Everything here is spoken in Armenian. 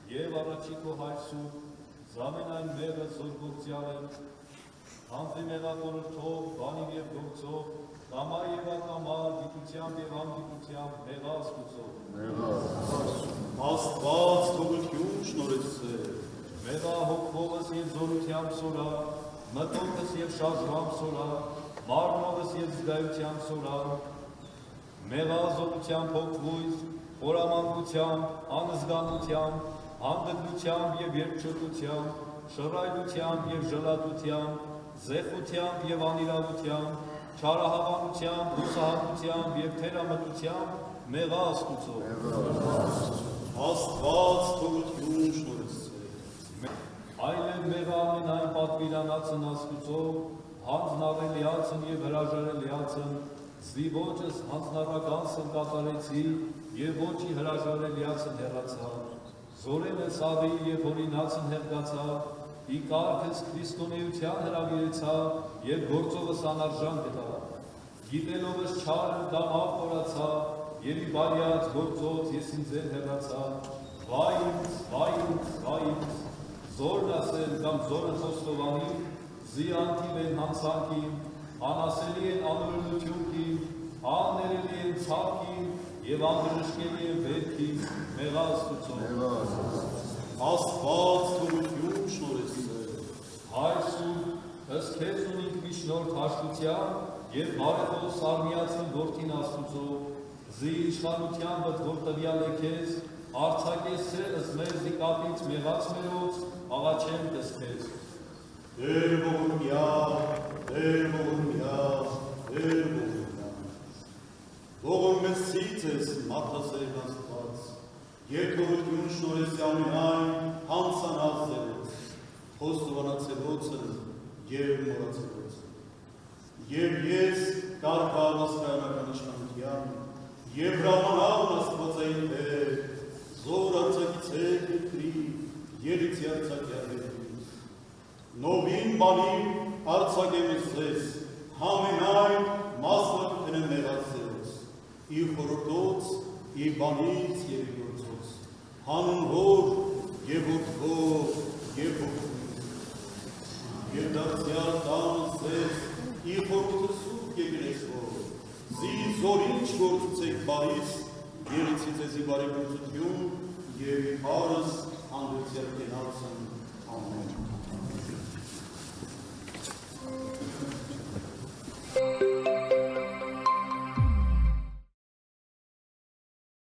Եվ առաջիկո հայրսուր, զամենայն մեղը զորգործյալը, հանձի մեղակորորդով, բանիվ և գործով, կամա և ակամա, գիտությամբ և անգիտությամբ, մեղա աստուծով։ Աստված թողություն շնորհեցե։ Մեղա հոգվողս և զորությամբ սորա, մտքովս և շարժությամբ սորա, մարմնովս և զգայությամբ սորա, մեղա զորությամբ հոգվույս, խորամանկությամբ, անզգանությամբ, անդգնությամբ և երկչոտությամբ, շռայլությամբ և ժլատությամբ, զեխությամբ և անիրավությամբ, չարահավանությամբ, հուսահատությամբ և թերամտությամբ, մեղա աստուծով։ Աստված թողություն շնորհեցե։ Այլև մեղա ամենայն պատվիրանացն աստուծով, հանձնարելիացն և հրաժարելիացն, զիվոճս հանձնարականսն կատարեցի և ոչի հրաժարելիացն հեռացա, զորենս աղի և հորինացն հեղգացա, ի կարգս քրիստոնեության հրավիրեցա և գործովս անարժան գտա, գիտելովս չարը կամ աղորացա և ի բարյաց գործոց ես ինձել հեռացա, վայ ինձ, զորն ասել կամ զորը խոստովանի, զի անթիվ են հանցանքին, անասելի են անօրենությունքին, աններելի են ցավքին և անդրժկելի են վերքին, մեղա աստուծով։ Աստված թողություն շնորհեցե։ Հայր սուրբ, ըստ քեզ ունինք միջնորդ հաշտության և բարեխոս արմիածին որդին աստուծով, զի իշխանությանդ որ տվյալ է քեզ, արձակես սերս մեր զիկապից մեղած մերոց, աղաչեմ կս քեզ։ Տեր ողորմյա, Տեր ողորմյա, Տեր ողորմյա։ Ողորմեցից ես մարդասեր Աստված, և թողություն շնորհեցի ամենայն հանցանած ձևոց, խոստովանացելոցը և մոռացելոցը։ Եվ ես կարգալ աստղարանական իշխանության, և հրամանալ աստվածային Տեր, զոր արձակիցեք երկրի, երիցի արձակյալներից։ Նովին բանին արձակեմ ես ձեզ, համենայն մասնակցեն մեղած ձևոց, ի խորհրդոց, ի բանից և ի գործոց, հանուն հոր և որդվով և հոգուց։ Եվ դարձյալ տանս ձեզ, ի խորհուրդը սուրբ եկեղեցով, զի զորին չգործուցեք բարիս, երիցի ձեզի բարեգործություն և ի հարս հանդերձյալ կենացն ամեն։